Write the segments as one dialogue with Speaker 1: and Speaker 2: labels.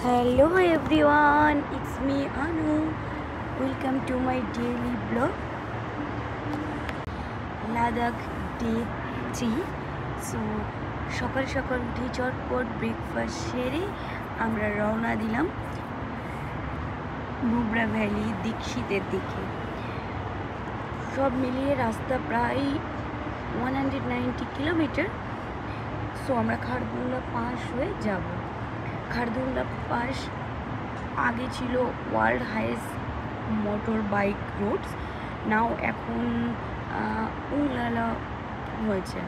Speaker 1: Hello everyone, it's me Anu. Welcome to my daily blog. Ladakh day 3. So সকাল সকাল উঠে চটপট breakfast সেরে আমরা রওনা দিলাম নুব্রা ভ্যালি দীক্ষিতের দিকে। সব মিলিয়ে রাস্তা প্রায় 190 কিলোমিটার। সো আমরা খারদুংলা পাস হয়ে যাব। খারদুংলা পাস আগে ছিল world highest motor bike roads, now এখন উংলালা হয়েছে।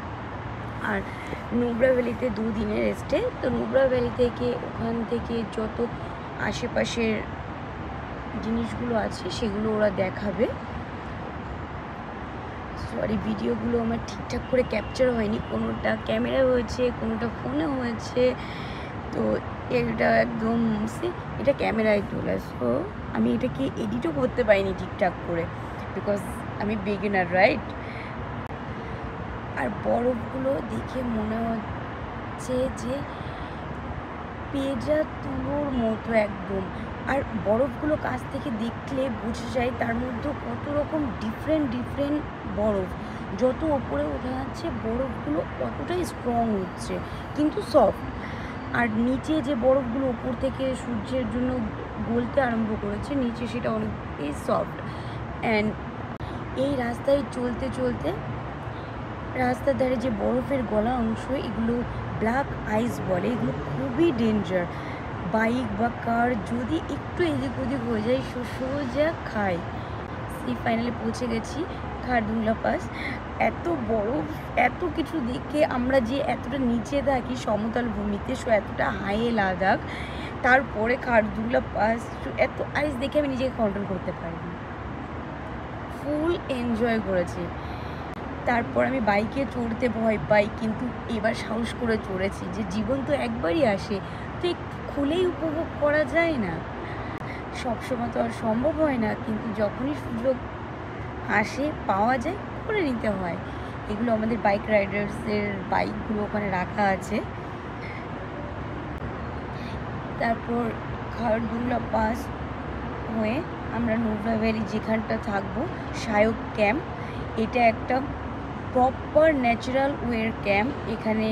Speaker 1: আর নুব্রা ভ্যালিতে 2 দিনের স্টে। তো নুব্রা ভ্যালি থেকে ওখান থেকে যত আশেপাশের জিনিসগুলো আছে সেগুলো ওরা দেখাবে। সরি, ভিডিওগুলো আমার ঠিকঠাক করে ক্যাপচার হয়নি, কোনোটা ক্যামেরায় হয়েছে, কোনোটা ফোনে হয়েছে। তো এটা একদম এটা ক্যামেরায় তোলা, সো আমি এটাকে এডিটও করতে পারিনি ঠিকঠাক করে, বিকজ আমি বিগিনার, রাইট? আর বরফগুলো দেখে মনে হচ্ছে যে পেঁজা তুলোর মতো একদম। আর বরফগুলো কাছ থেকে দেখলে বোঝা যায় তার মধ্যে কত রকম ডিফারেন্ট বরফ। যত ওপরে ওঠা যাচ্ছে বরফগুলো ততটাই স্ট্রং হচ্ছে, কিন্তু সফট। আর নিচে যে বরফগুলো উপর থেকে সূর্যের জন্য গলতে আরম্ভ করেছে, নিচে সেটা অনেকটাই সফট। অ্যান্ড এই রাস্তায় চলতে চলতে রাস্তার ধারে যে বরফের গলা অংশ, এগুলো ব্ল্যাক আইস বলে। এগুলো খুবই ডেঞ্জার। বাইক বা কার যদি একটু এদিক ওদিক হয়ে যায় সোজা খায়। সেই ফাইনালি পৌঁছে গেছি খারদুংলা পাস। এত বরফ, এত কিছু দেখে আমরা যে এতটা নিচে থাকি সমতল ভূমিতে, সো এতটা হাইয়ে লাদাখ, তারপরে খারদুংলা পাস এত আইস দেখে আমি নিজেকে কন্ট্রোল করতে পারিনি। ফুল এনজয় করেছি। তারপর আমি বাইকে চড়তে ভয় পাই, কিন্তু এবার সাহস করে চড়েছি। যে জীবন তো একবারই আসে, তো একটু খুলেই উপভোগ করা যায় না? সবসময় তো আর সম্ভব হয় না, কিন্তু যখনই সুযোগ আসে, পাওয়া যায়, করে নিতে হয়। এগুলো আমাদের বাইক রাইডার্সের বাইকগুলো ওখানে রাখা আছে। তারপর খারদুংলা পাস হয়ে আমরা নুব্রা ভ্যালি যেখানটা থাকবো, শায়ক ক্যাম্প, এটা একটা প্রপার ন্যাচারাল ওয়ের ক্যাম্প। এখানে